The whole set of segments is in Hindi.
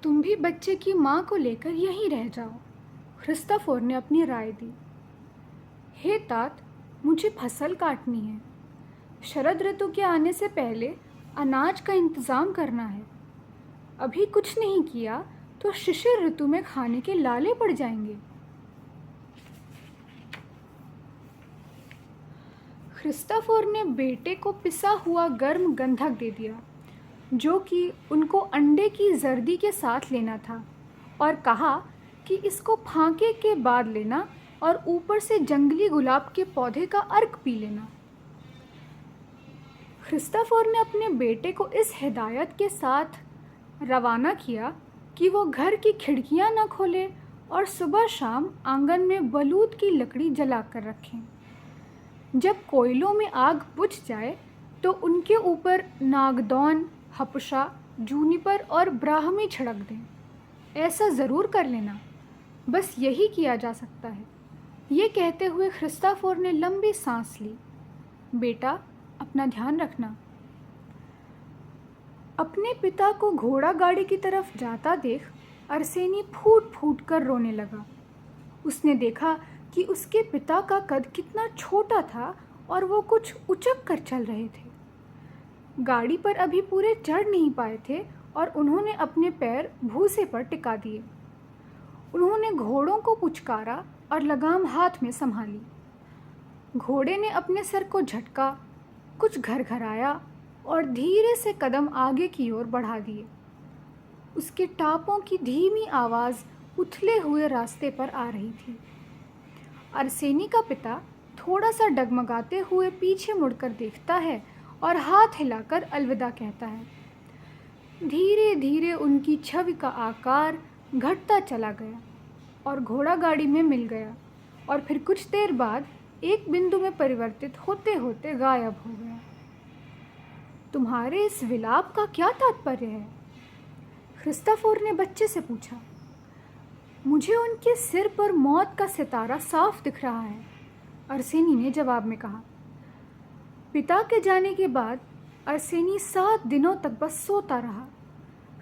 तुम भी बच्चे की माँ को लेकर यहीं रह जाओ, क्रिस्टोफर ने अपनी राय दी। हे तात, मुझे फसल काटनी है। शरद ऋतु के आने से पहले अनाज का इंतज़ाम करना है। अभी कुछ नहीं किया तो शिशिर ऋतु में खाने के लाले पड़ जाएंगे। क्रिस्टोफर ने बेटे को पिसा हुआ गर्म गंधक दे दिया, जो कि उनको अंडे की जर्दी के साथ लेना था, और कहा कि इसको फांके के बाद लेना और ऊपर से जंगली गुलाब के पौधे का अर्क पी लेना। क्रिस्टोफर ने अपने बेटे को इस हिदायत के साथ रवाना किया कि वो घर की खिड़कियां न खोले और सुबह शाम आंगन में बलूत की लकड़ी जलाकर रखें। जब कोयलों में आग बुझ जाए तो उनके ऊपर नागदौन, हपशा, जूनिपर और ब्राह्मी छिड़क दें। ऐसा ज़रूर कर लेना, बस यही किया जा सकता है। ये कहते हुए क्रिस्टोफर ने लंबी सांस ली। बेटा, अपना ध्यान रखना। अपने पिता को घोड़ा गाड़ी की तरफ जाता देख अरसेनी फूट फूट कर रोने लगा। उसने देखा कि उसके पिता का कद कितना छोटा था और वो कुछ उचक कर चल रहे थे। गाड़ी पर अभी पूरे चढ़ नहीं पाए थे और उन्होंने अपने पैर भूसे पर टिका दिए। उन्होंने घोड़ों को पुचकारा और लगाम हाथ में संभाली। घोड़े ने अपने सर को झटका, कुछ घरघराया और धीरे से कदम आगे की ओर बढ़ा दिए। उसके टापों की धीमी आवाज़ उथले हुए रास्ते पर आ रही थी। अरसेनी का पिता थोड़ा सा डगमगाते हुए पीछे मुड़कर देखता है और हाथ हिलाकर अलविदा कहता है। धीरे धीरे उनकी छवि का आकार घटता चला गया और घोड़ा गाड़ी में मिल गया, और फिर कुछ देर बाद एक बिंदु में परिवर्तित होते होते गायब हो गया। तुम्हारे इस विलाप का क्या तात्पर्य है? क्रिस्टोफर ने बच्चे से पूछा। मुझे उनके सिर पर मौत का सितारा साफ दिख रहा है, अरसेनी ने जवाब में कहा। पिता के जाने के बाद अरसेनी 7 दिनों तक बस सोता रहा।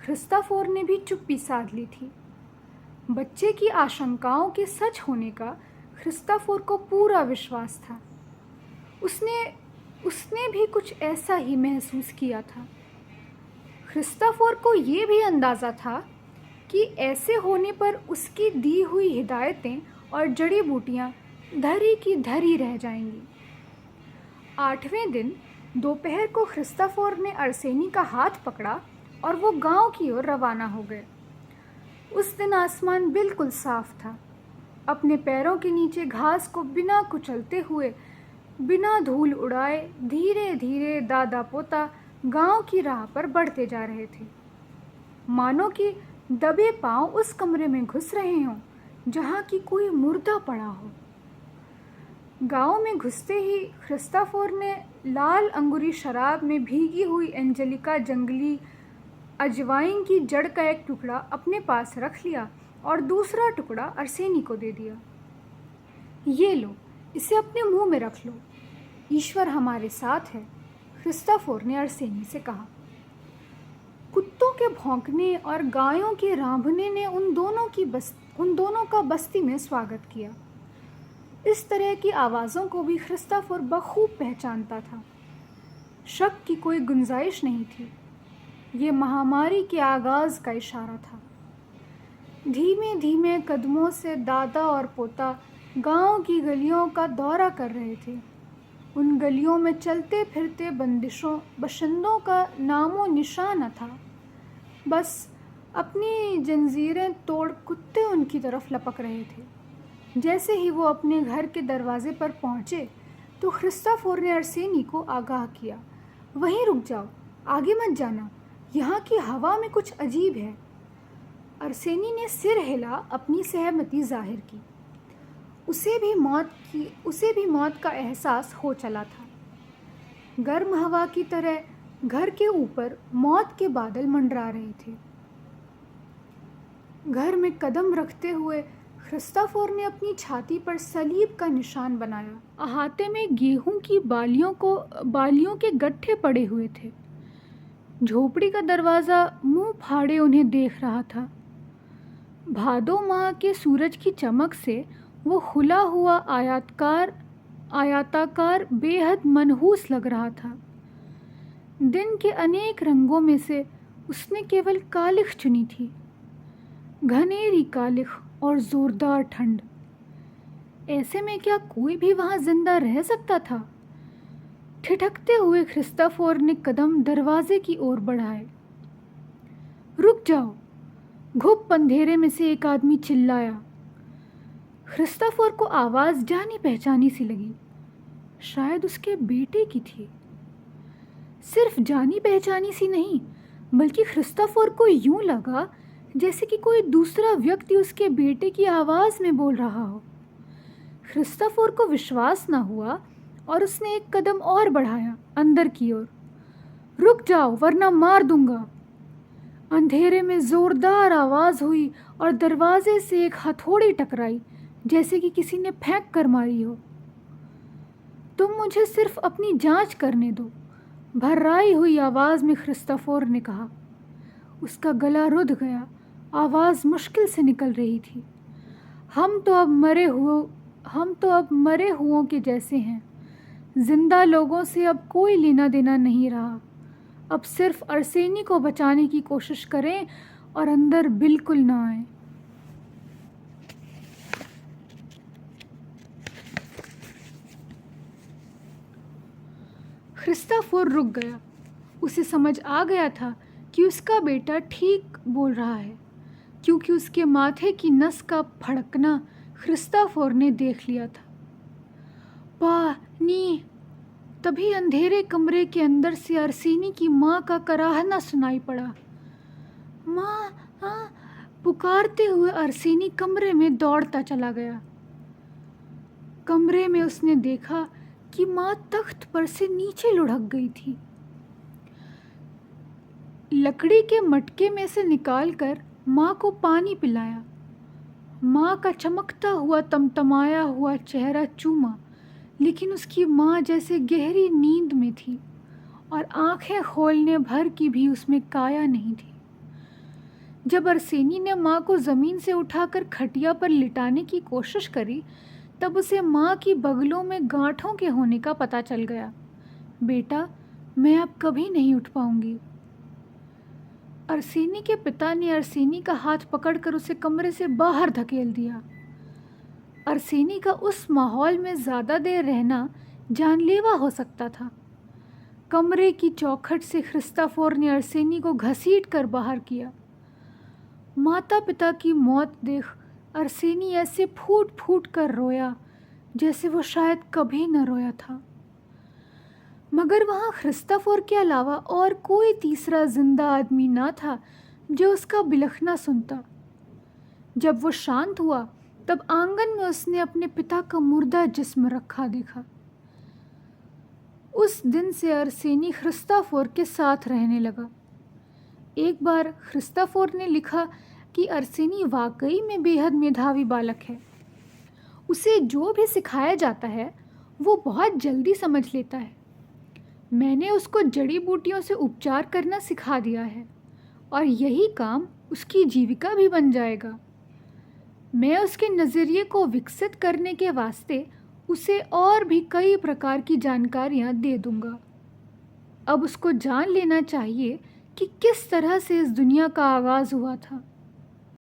क्रिस्टोफर ने भी चुप्पी साध ली थी। बच्चे की आशंकाओं के सच होने का क्रिस्टोफर को पूरा विश्वास था। उसने भी कुछ ऐसा ही महसूस किया था। क्रिस्टोफर को ये भी अंदाज़ा था कि ऐसे होने पर उसकी दी हुई हिदायतें और जड़ी बूटियाँ धरी की धरी रह जाएंगी। 8वें दिन दोपहर को क्रिस्टोफर ने अरसेनी का हाथ पकड़ा और वो गांव की ओर रवाना हो गए। उस दिन आसमान बिल्कुल साफ था। अपने पैरों के नीचे घास को बिना कुचलते हुए, बिना धूल उड़ाए धीरे धीरे दादा पोता गांव की राह पर बढ़ते जा रहे थे, मानो कि दबे पांव उस कमरे में घुस रहे हों जहां की कोई मुर्दा पड़ा हो। गांव में घुसते ही क्रिस्टोफर ने लाल अंगूरी शराब में भीगी हुई एंजेलिका जंगली अजवाइन की जड़ का एक टुकड़ा अपने पास रख लिया और दूसरा टुकड़ा अरसेनी को दे दिया। ये लो, इसे अपने मुंह में रख लो। ईश्वर हमारे साथ है, क्रिस्टोफर ने अरसेनी से कहा। कुत्तों के भौंकने और गायों के रांभने ने उन दोनों का बस्ती में स्वागत किया। इस तरह की आवाज़ों को भी क्रिस्टोफर बखूब पहचानता था। शक की कोई गुंजाइश नहीं थी। ये महामारी के आगाज़ का इशारा था। धीमे धीमे कदमों से दादा और पोता गांव की गलियों का दौरा कर रहे थे। उन गलियों में चलते फिरते बशिंदों का नामो निशान न था। बस अपनी जंजीरें तोड़ कुत्ते उनकी तरफ लपक रहे थे। जैसे ही वो अपने घर के दरवाजे पर पहुँचे तो क्रिस्टोफर ने अरसेनी को आगाह किया। वहीं रुक जाओ, आगे मत जाना, यहाँ की हवा में कुछ अजीब है। अरसेनी ने सिर हिला अपनी सहमति जाहिर की। उसे भी मौत का एहसास हो चला था। गर्म हवा की तरह घर के ऊपर मौत के बादल मंडरा रहे थे। घर में कदम रखते हुए क्रिस्टोफर ने अपनी छाती पर सलीब का निशान बनाया। अहाते में गेहूं की बालियों के गट्ठे पड़े हुए थे। झोपड़ी का दरवाज़ा मुंह फाड़े उन्हें देख रहा था। भादो माह के सूरज की चमक से वो खुला हुआ आयताकार बेहद मनहूस लग रहा था। दिन के अनेक रंगों में से उसने केवल कालिख चुनी थी, घनेरी कालिख और ज़ोरदार ठंड। ऐसे में क्या कोई भी वहाँ जिंदा रह सकता था? ठिठकते हुए क्रिस्टोफर ने कदम दरवाजे की ओर बढ़ाए। रुक जाओ, घुप अंधेरे में से एक आदमी चिल्लाया। क्रिस्टोफर को आवाज़ जानी पहचानी सी लगी, शायद उसके बेटे की थी। सिर्फ जानी पहचानी सी नहीं, बल्कि क्रिस्टोफर को यूं लगा जैसे कि कोई दूसरा व्यक्ति उसके बेटे की आवाज़ में बोल रहा हो। क्रिस्टोफर को विश्वास न हुआ और उसने एक कदम और बढ़ाया अंदर की ओर। रुक जाओ वरना मार दूंगा। अंधेरे में ज़ोरदार आवाज़ हुई और दरवाजे से एक हथौड़ी टकराई, जैसे कि किसी ने फेंक कर मारी हो। तुम मुझे सिर्फ अपनी जांच करने दो, भर्राई हुई आवाज़ में क्रिस्टोफर ने कहा। उसका गला रुध गया, आवाज़ मुश्किल से निकल रही थी। हम तो अब मरे हुओं के जैसे हैं। जिंदा लोगों से अब कोई लेना देना नहीं रहा। अब सिर्फ अरसेनी को बचाने की कोशिश करें और अंदर बिल्कुल ना आए। क्रिस्टोफर रुक गया। उसे समझ आ गया था कि उसका बेटा ठीक बोल रहा है, क्योंकि उसके माथे की नस का फड़कना क्रिस्टोफर ने देख लिया था। पानी। तभी अंधेरे कमरे के अंदर से अरसेनी की माँ का कराहना सुनाई पड़ा। माँ, हाँ, पुकारते हुए अरसेनी कमरे में दौड़ता चला गया। कमरे में उसने देखा कि माँ तख्त पर से नीचे लुढ़क गई थी। लकड़ी के मटके में से निकालकर माँ को पानी पिलाया। माँ का चमकता हुआ तमतमाया हुआ चेहरा चूमा, लेकिन उसकी माँ जैसे गहरी नींद में थी और आंखें खोलने भर की भी उसमें काया नहीं थी। जब अरसेनी ने माँ को ज़मीन से उठाकर खटिया पर लिटाने की कोशिश करी, तब उसे माँ की बगलों में गांठों के होने का पता चल गया। बेटा, मैं अब कभी नहीं उठ पाऊंगी। अरसेनी के पिता ने अरसेनी का हाथ पकड़कर उसे कमरे से बाहर धकेल दिया। अरसेनी का उस माहौल में ज़्यादा देर रहना जानलेवा हो सकता था। कमरे की चौखट से क्रिस्टोफर ने अरसेनी को घसीट कर बाहर किया। माता पिता की मौत देख अरसेनी ऐसे फूट फूट कर रोया जैसे वो शायद कभी न रोया था। मगर वहाँ क्रिस्टोफर के अलावा और कोई तीसरा जिंदा आदमी ना था जो उसका बिलखना सुनता। जब वो शांत हुआ, तब आंगन में उसने अपने पिता का मुर्दा जिस्म रखा देखा। उस दिन से अरसेनी क्रिस्टोफर के साथ रहने लगा। एक बार क्रिस्टोफर ने लिखा कि अरसेनी वाकई में बेहद मेधावी बालक है। उसे जो भी सिखाया जाता है वो बहुत जल्दी समझ लेता है। मैंने उसको जड़ी बूटियों से उपचार करना सिखा दिया है और यही काम उसकी जीविका भी बन जाएगा। मैं उसके नज़रिए को विकसित करने के वास्ते उसे और भी कई प्रकार की जानकारियाँ दे दूँगा। अब उसको जान लेना चाहिए कि किस तरह से इस दुनिया का आगाज़ हुआ था।